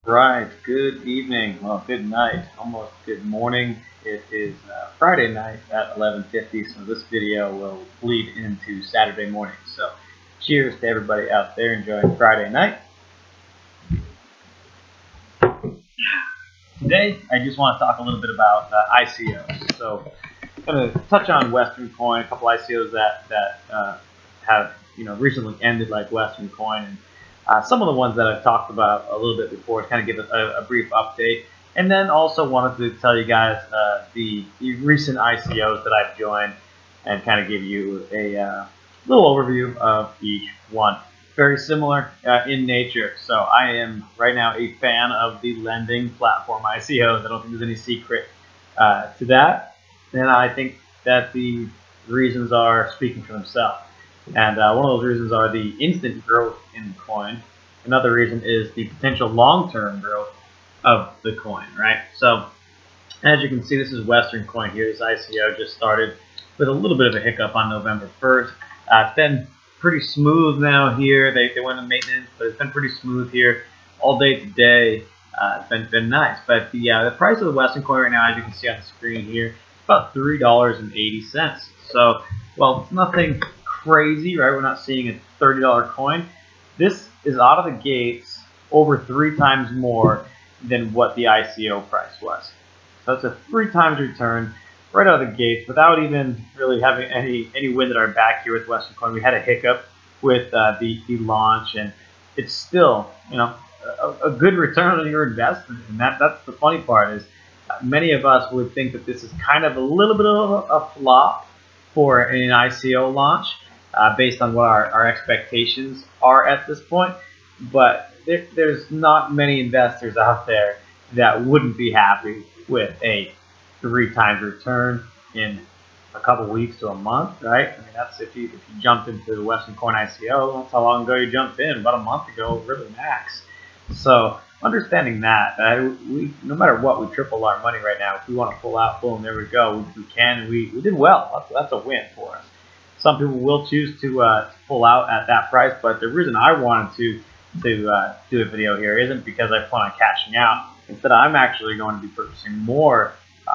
Right, good evening, well, good night, almost good morning. It is Friday night at 11:50, so this video will bleed into Saturday morning. So cheers to everybody out there enjoying Friday night. Today, I just want to talk a little bit about ICOs. So I'm going to touch on Western Coin, a couple ICOs that have recently ended, like Western Coin, and some of the ones that I've talked about a little bit before to kind of give a brief update. And then also wanted to tell you guys the recent ICOs that I've joined and kind of give you a little overview of each one. Very similar in nature. So I am right now a fan of the lending platform ICOs. I don't think there's any secret to that. And I think that the reasons are speaking for themselves. And one of those reasons are the instant growth in the coin. Another reason is the potential long-term growth of the coin, right? So as you can see, this is Western Coin here. This ICO just started with a little bit of a hiccup on November 1st. It's been pretty smooth now here. They went in maintenance, but it's been pretty smooth here all day today. It's been nice. But the price of the Western Coin right now, as you can see on the screen here, about $3.80. So, well, it's nothing crazy, right? We're not seeing a $30 coin. This is out of the gates over 3 times more than what the ICO price was. So it's a 3 times return right out of the gates without even really having any wind at our back here with Western Coin. We had a hiccup with the launch, and it's still a good return on your investment. And that's the funny part is many of us would think that this is kind of a little bit of a flop for an ICO launch based on what our expectations are at this point. But there's not many investors out there that wouldn't be happy with a 3 times return in a couple weeks to a month, right? I mean, that's if you jumped into the Western Coin ICO, that's how long ago you jumped in, about a month ago, really max. So understanding that, we no matter what, we triple our money right now. If we want to pull out, boom, there we go. We can, and we did well. That's a win for us. Some people will choose to pull out at that price, but the reason I wanted to do a video here isn't because I plan on cashing out. Instead, I'm actually going to be purchasing more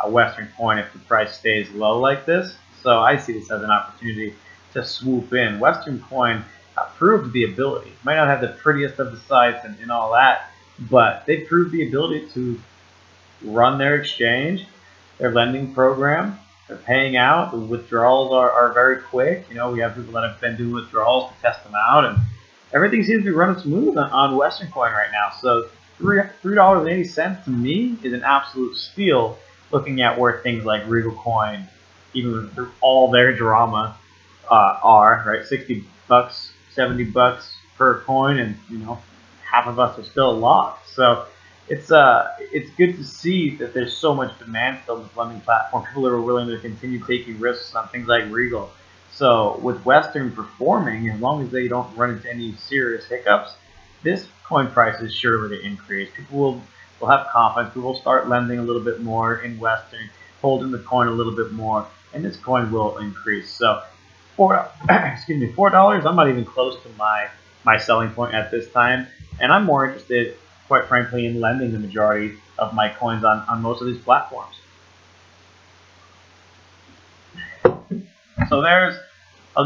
Western Coin if the price stays low like this. So I see this as an opportunity to swoop in. Western Coin proved the ability. Might not have the prettiest of the sites and all that, but they proved the ability to run their exchange, their lending program. They're paying out. The withdrawals are very quick. We have people that have been doing withdrawals to test them out, and everything seems to be running smooth on Western Coin right now. So $3.80 to me is an absolute steal, looking at where things like Regal Coin, even through all their drama, are, right? $60, $70 per coin, and half of us are still locked. So it's good to see that there's so much demand still in the lending platform. People are willing to continue taking risks on things like Regal. So with Western performing, as long as they don't run into any serious hiccups, this coin price is sure to increase. People will have confidence. People will start lending a little bit more in Western, holding the coin a little bit more, and this coin will increase. So $4. I'm not even close to my selling point at this time, and I'm more interested, quite frankly, in lending the majority of my coins on most of these platforms. So there's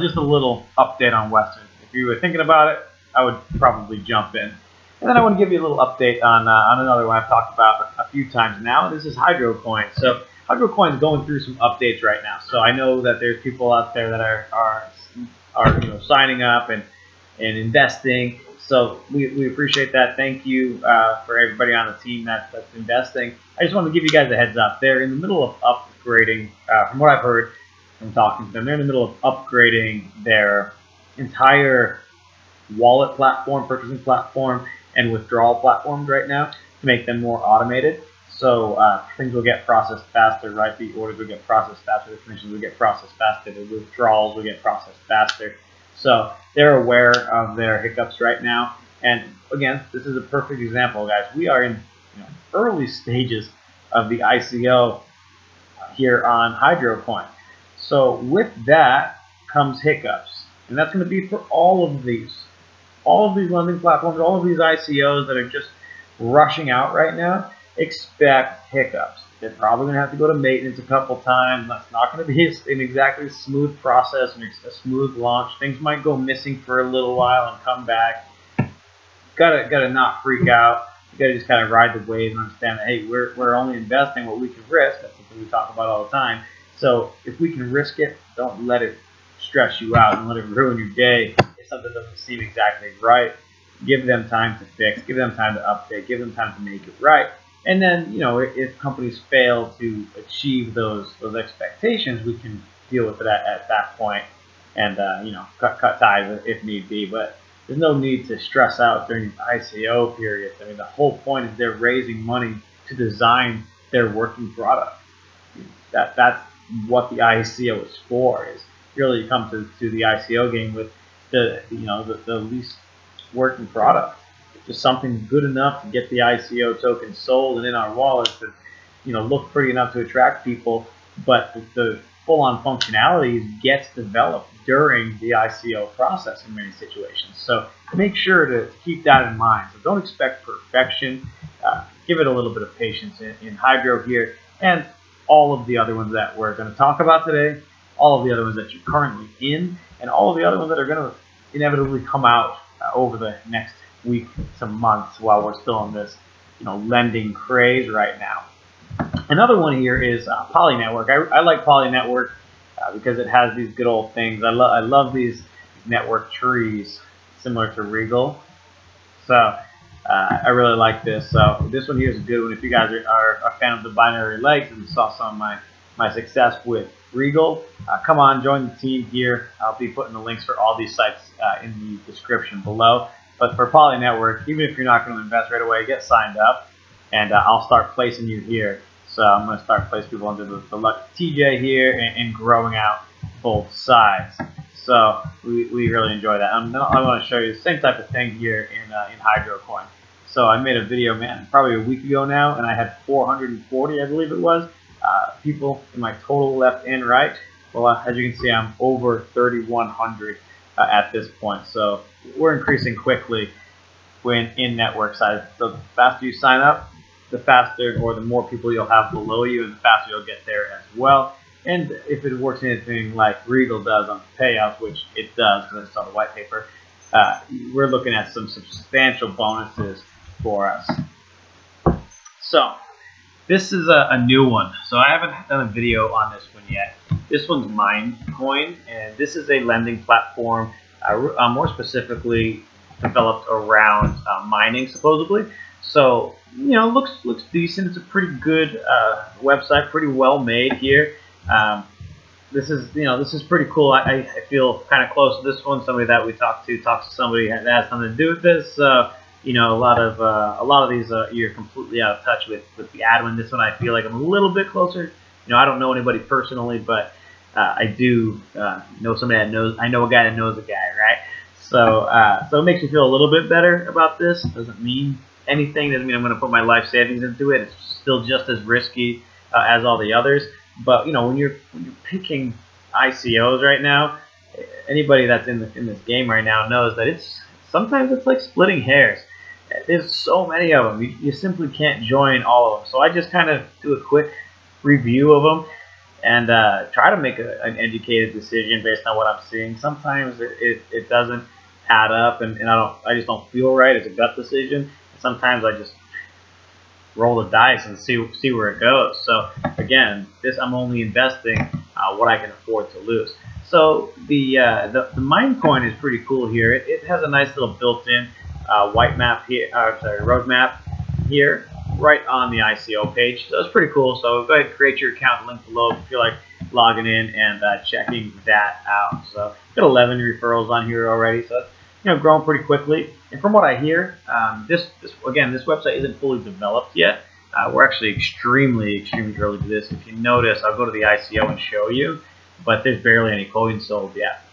just a little update on Western. If you were thinking about it, I would probably jump in. And then I want to give you a little update on another one I've talked about a few times now. This is HydroPoint. So HydroPoint is going through some updates right now. So I know that there's people out there that are signing up and investing. So we appreciate that. Thank you for everybody on the team that's investing. I just want to give you guys a heads up. They're in the middle of upgrading, from what I've heard from talking to them, they're in the middle of upgrading their entire wallet platform, purchasing platform, and withdrawal platforms right now to make them more automated. So things will get processed faster, right? The orders will get processed faster, the commissions will get processed faster, the withdrawals will get processed faster. So they're aware of their hiccups right now. And again, this is a perfect example, guys. We are in early stages of the ICO here on HydroPoint. So with that comes hiccups. And that's going to be for all of these lending platforms, all of these ICOs that are just rushing out right now, expect hiccups. They're probably going to have to go to maintenance a couple times. That's not going to be an exactly smooth process and a smooth launch. Things might go missing for a little while and come back. Gotta not freak out. You gotta just kind of ride the wave and understand that, hey, we're only investing what we can risk. That's something we talk about all the time. So if we can risk it, don't let it stress you out and let it ruin your day if something doesn't seem exactly right. Give them time to fix, give them time to update, give them time to make it right. And then, if companies fail to achieve those expectations, we can deal with it at that point and, cut ties if need be. But there's no need to stress out during the ICO period. I mean, the whole point is they're raising money to design their working product. That's what the ICO is for. Is really you come to the ICO game with the least working product. Just something good enough to get the ICO token sold and in our wallet to, look pretty enough to attract people, but the full-on functionality gets developed during the ICO process in many situations. So make sure to keep that in mind. So don't expect perfection. Give it a little bit of patience in Hydro here and all of the other ones that we're going to talk about today, all of the other ones that you're currently in, and all of the other ones that are going to inevitably come out over the next week to months while we're still in this lending craze right now. Another one here is Poly Network. I like Poly Network because it has these good old things. I love these network trees similar to Regal. So I really like this. So this one here is a good one. If you guys are a fan of the binary legs and saw some of my success with Regal, come on, join the team here. I'll be putting the links for all these sites in the description below. But for Poly Network, even if you're not going to invest right away, get signed up, and I'll start placing you here. So I'm going to start placing people under the Lucky TJ here and growing out both sides. So we really enjoy that. I want to show you the same type of thing here in HydroPoint. So I made a video, man, probably a week ago now, and I had 440, I believe it was, people in my total left and right. Well, as you can see, I'm over 3,100 at this point. So we're increasing quickly when in network size. So the faster you sign up, the faster or the more people you'll have below you, and the faster you'll get there as well. And if it works anything like Regal does on payouts, which it does because I saw the white paper, we're looking at some substantial bonuses for us. So this is a new one. So I haven't done a video on this one yet. This one's Minecoin, and this is a lending platform more specifically developed around mining, supposedly. So, looks decent. It's a pretty good website, pretty well made here. This is pretty cool. I feel kind of close to this one. Somebody that we talks to somebody that has something to do with this. A lot of these you're completely out of touch with the admin. This one I feel like I'm a little bit closer. I don't know anybody personally, but I do know somebody that knows. I know a guy that knows a guy, right? So it makes me feel a little bit better about this. Doesn't mean anything. Doesn't mean I'm going to put my life savings into it. It's still just as risky as all the others. But when you're picking ICOs right now, anybody that's in this game right now knows that sometimes it's like splitting hairs. There's so many of them. You simply can't join all of them. So I just kind of do a quick review of them and try to make an educated decision based on what I'm seeing. Sometimes it doesn't add up, and I just don't feel right. It's a gut decision. Sometimes I just roll the dice and see where it goes. So again, I'm only investing what I can afford to lose. So the Minecoin is pretty cool here. It has a nice little built-in roadmap here, right on the ICO page. So it's pretty cool. So go ahead and create your account, link below if you feel like logging in and checking that out. So got 11 referrals on here already. So it's growing pretty quickly. And from what I hear, this website isn't fully developed yet. We're actually extremely early to this. If you notice, I'll go to the ICO and show you, but there's barely any coins sold yet.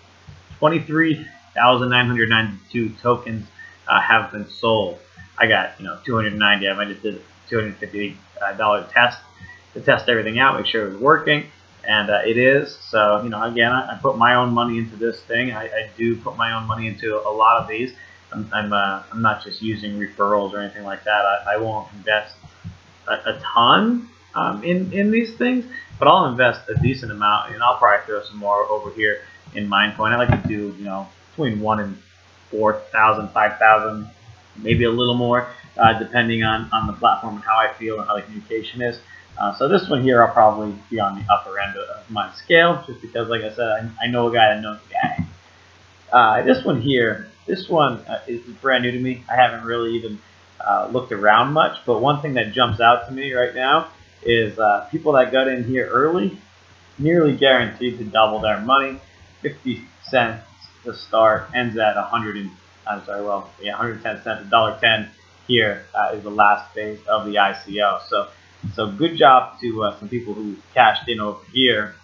23,992 tokens have been sold. I got 290. I just did a $250 test to test everything out, make sure it was working, and it is. So again, I put my own money into this thing. I do put my own money into a lot of these. I'm not just using referrals or anything like that. I won't invest a ton in these things, but I'll invest a decent amount, and I'll probably throw some more over here in Minecoin. I like to do, between 1 and 4,000, 5,000, maybe a little more, depending on the platform and how I feel and how the communication is. So this one here, I'll probably be on the upper end of my scale, just because, like I said, I know a guy that knows a guy. This one here, is brand new to me. I haven't really even looked around much, but one thing that jumps out to me right now is people that got in here early, nearly guaranteed to double their money. 50 cents to start, ends at 110 cents, $1.10 here is the last phase of the ICO. So good job to some people who cashed in over here.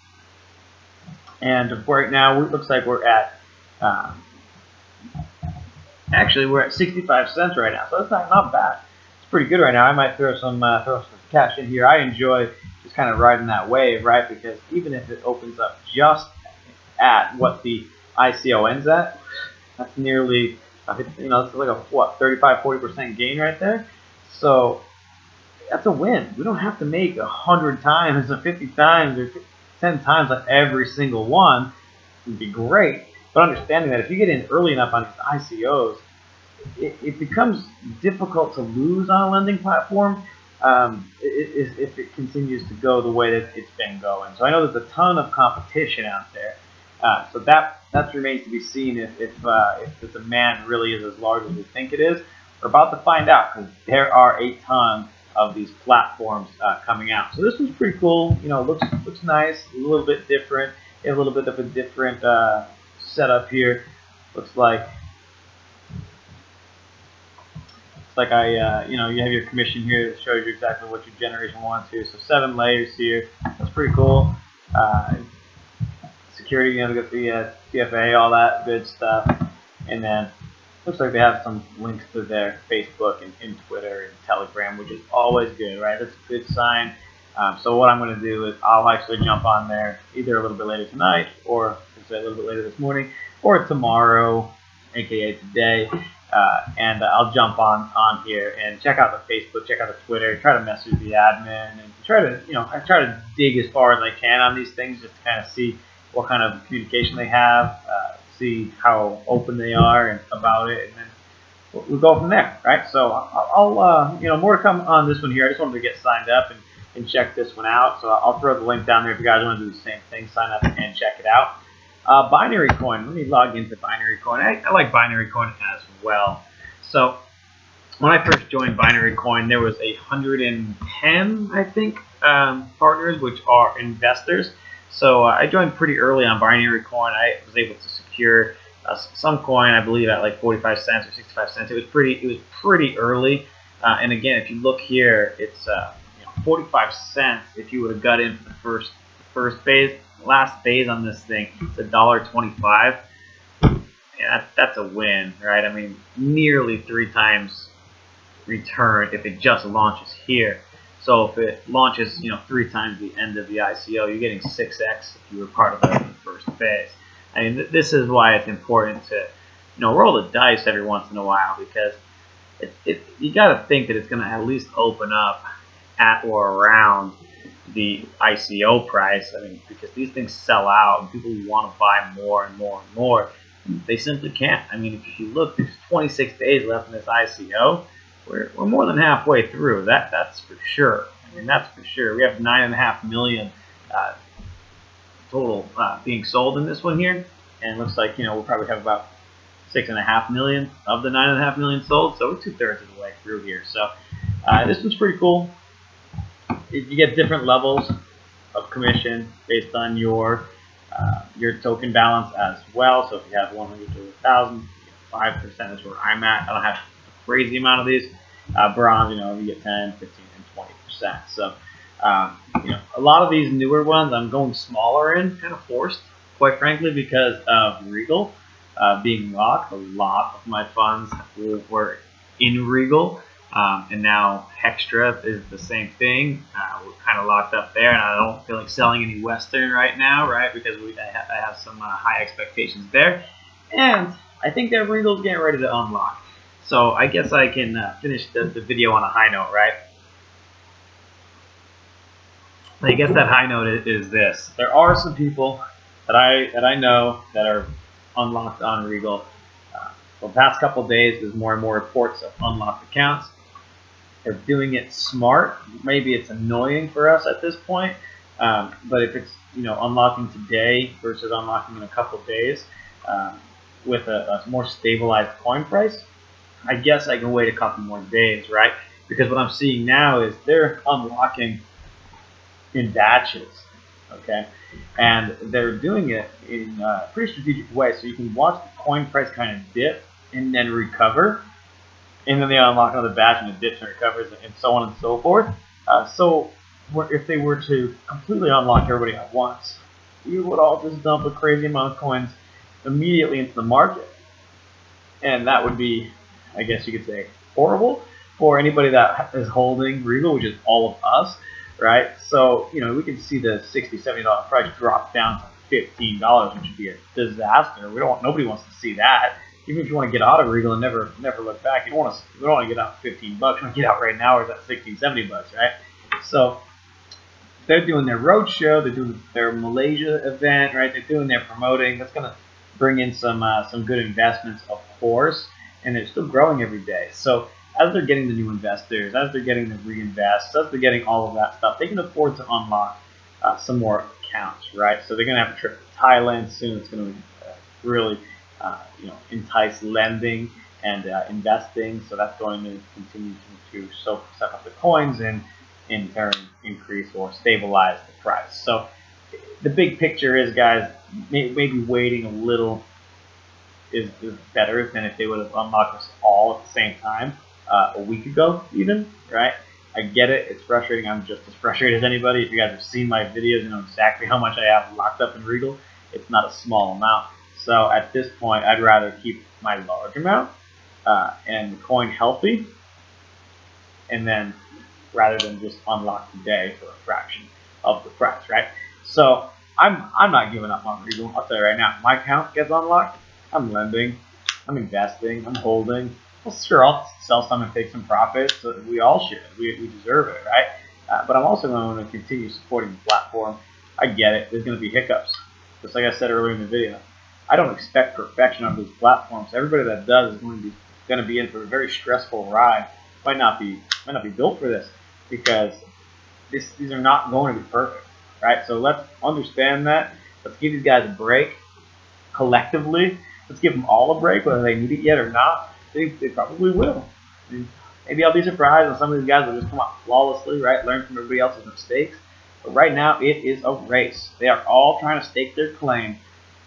And right now, it looks like we're at actually we're at 65 cents right now, so that's not bad. It's pretty good right now. I might throw some cash in here. I enjoy just kind of riding that wave, right? Because even if it opens up just at what the ICO ends at, that's nearly, that's like a 35-40% gain right there. So that's a win. We don't have to make 100 times or 50 times or 10 times on every single one. It would be great. But understanding that if you get in early enough on these ICOs, it becomes difficult to lose on a lending platform if it continues to go the way that it's been going. So I know there's a ton of competition out there. So that remains to be seen if the demand really is as large as we think it is. We're about to find out, because there are a ton of these platforms coming out. So this one's pretty cool. Looks nice, a little bit different, a little bit of a different setup here. Looks like you have your commission here that shows you exactly what your generation wants here. So 7 layers here. That's pretty cool. Security, get the CFA, all that good stuff. And then looks like they have some links to their Facebook and Twitter and Telegram, which is always good, right? That's a good sign. So what I'm going to do is I'll actually jump on there either a little bit later tonight, or a little bit later this morning, or tomorrow, aka today, and I'll jump on here and check out the Facebook, check out the Twitter, try to message the admin, and try to dig as far as I can on these things, just to kind of see what kind of communication they have, see how open they are about it, and then we'll go from there, right? So I'll more to come on this one here. I just wanted to get signed up and check this one out. So I'll throw the link down there if you guys want to do the same thing. Sign up and check it out. Binary Coin. Let me log into Binary Coin. I like Binary Coin as well. So when I first joined Binary Coin, there was 110, I think, partners, which are investors. So I joined pretty early on Binary Coin. I was able to secure some coin, I believe, at like 45 cents or 65 cents. It was pretty early. And again, if you look here, it's 45 cents if you would have got in for the first phase. Last phase on this thing, it's $1.25. Yeah, that's a win, right? I mean, nearly 3 times return if it just launches here. So if it launches, 3 times the end of the ICO, you're getting 6x if you were part of the first phase. I mean, this is why it's important to, roll the dice every once in a while, because you got to think that it's going to at least open up at or around the ICO price. I mean, because these things sell out and people want to buy more and more and more. They simply can't. I mean, if you look, there's 26 days left in this ICO. We're more than halfway through. That's for sure. I mean, that's for sure. We have 9.5 million total being sold in this one here, and it looks like we'll probably have about 6.5 million of the 9.5 million sold. So we're 2/3 of the way through here. So this one's pretty cool. You get different levels of commission based on your token balance as well. So if you have 100 to 1,000, 5% is where I'm at. I don't have a crazy amount of these. Bronze, you get 10, 15, and 20%. So a lot of these newer ones I'm going smaller in, kind of forced, quite frankly, because of Regal being locked. A lot of my funds were in Regal. And now Hextra is the same thing. We're kind of locked up there, and I don't feel like selling any Western right now, right? Because I have some high expectations there. And I think that Regal's getting ready to unlock. So I guess I can finish the video on a high note, right? I guess that high note is this. There are some people that I know that are unlocked on Regal. For the past couple of days, there's more and more reports of unlocked accounts. They're doing it smart. Maybe it's annoying for us at this point, but if it's unlocking today versus unlocking in a couple of days with a more stabilized coin price, I guess I can wait a couple more days, right? Because what I'm seeing now is they're unlocking in batches, okay, and they're doing it in a pretty strategic way. So you can watch the coin price kind of dip and then recover, and then they unlock another batch and it dips and recovers, and so on and so forth. So if they were to completely unlock everybody at once, we would all just dump a crazy amount of coins immediately into the market, and that would be, I guess you could say, horrible for anybody that is holding Regal, which is all of us. Right, so we can see the $60, $70 price drop down to $15, which would be a disaster. Nobody wants to see that. Even if you want to get out of Regal and never look back, you don't want to get out $15. You want to get out right now, or is that $60, $70, right? So they're doing their roadshow, they're doing their Malaysia event, right? They're doing their promoting. That's going to bring in some good investments, of course, and they're still growing every day. So as they're getting the new investors, as they're getting the reinvests, as they're getting all of that stuff, they can afford to unlock some more accounts, right? So they're going to have a trip to Thailand soon. It's going to really, entice lending and investing. So that's going to continue to set up the coins and in turn increase or stabilize the price. So the big picture is, guys, maybe waiting a little is better than if they would have unlocked us all at the same time. A week ago even, right? I get it, it's frustrating. I'm just as frustrated as anybody. If you guys have seen my videos, you know exactly how much I have locked up in Regal. It's not a small amount. So at this point, I'd rather keep my large amount and the coin healthy, and then rather than just unlock today for a fraction of the price, right? So I'm not giving up on Regal. I'll tell you right now, my account gets unlocked, I'm lending, I'm investing, I'm holding. Well, sure, I'll sell some and take some profits. So we all should. We deserve it, right? But I'm also going to continue supporting the platform. I get it. There's going to be hiccups. Just like I said earlier in the video, I don't expect perfection on these platforms. Everybody that does is going to be in for a very stressful ride. Might not be built for this, because these are not going to be perfect, right? So let's understand that. Let's give these guys a break collectively. Let's give them all a break, whether they need it yet or not. They probably will. Maybe I'll be surprised, and some of these guys will just come out flawlessly, right? Learn from everybody else's mistakes. But right now, it is a race. They are all trying to stake their claim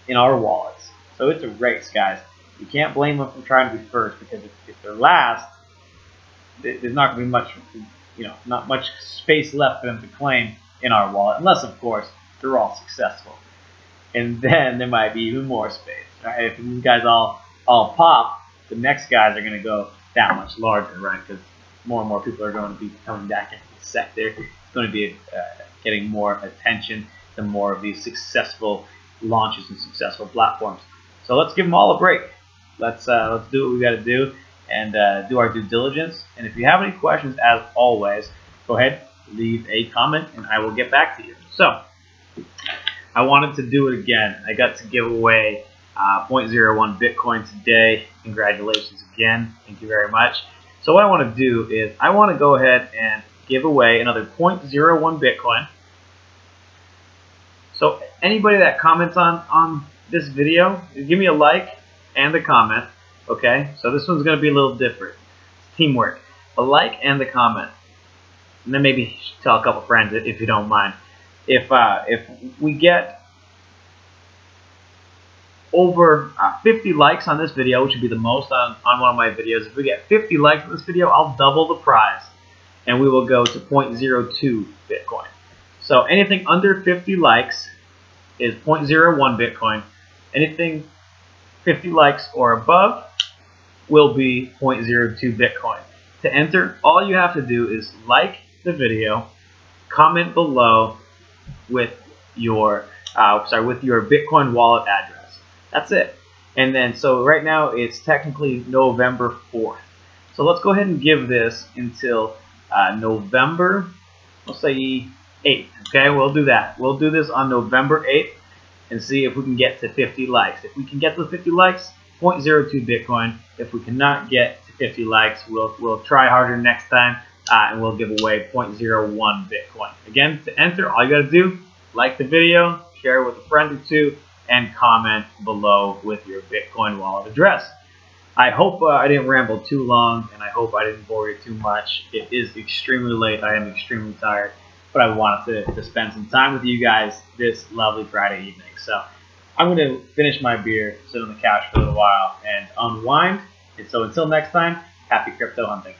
in our wallets. So it's a race, guys. You can't blame them for trying to be first, because if they're last, there's not going to be much, not much space left for them to claim in our wallet, unless, of course, they're all successful. And then there might be even more space, right? If these guys all pop, the next guys are going to go that much larger, right? Because more and more people are going to be coming back into the sector. It's going to be getting more attention to more of these successful launches and successful platforms. So let's give them all a break. Let's do what we got to do and do our due diligence. And if you have any questions, as always, go ahead, leave a comment, and I will get back to you. So I wanted to do it again. I got to give away 0.01 Bitcoin today. Congratulations again. Thank you very much. So what I want to do is I want to go ahead and give away another 0.01 Bitcoin. So anybody that comments on this video, give me a like and a comment. Okay? So this one's going to be a little different. It's teamwork. A like and a comment. And then maybe tell a couple friends if you don't mind. If we get over 50 likes on this video, which would be the most on one of my videos. If we get 50 likes on this video, I'll double the prize, and we will go to 0.02 Bitcoin. So anything under 50 likes is 0.01 Bitcoin. Anything 50 likes or above will be 0.02 Bitcoin. To enter, all you have to do is like the video, comment below with your Bitcoin wallet address. That's it. And then, so right now it's technically November 4th. So let's go ahead and give this until November, let's say 8th. Okay, we'll do that. We'll do this on November 8th and see if we can get to 50 likes. If we can get to 50 likes, 0.02 Bitcoin. If we cannot get to 50 likes, we'll try harder next time and we'll give away 0.01 Bitcoin. Again, to enter, all you got to do, like the video, share it with a friend or two, and comment below with your Bitcoin wallet address. I hope I didn't ramble too long, and I hope I didn't bore you too much. It is extremely late. I am extremely tired, but I wanted to spend some time with you guys this lovely Friday evening. So I'm going to finish my beer, sit on the couch for a little while, and unwind. And so until next time, happy crypto hunting.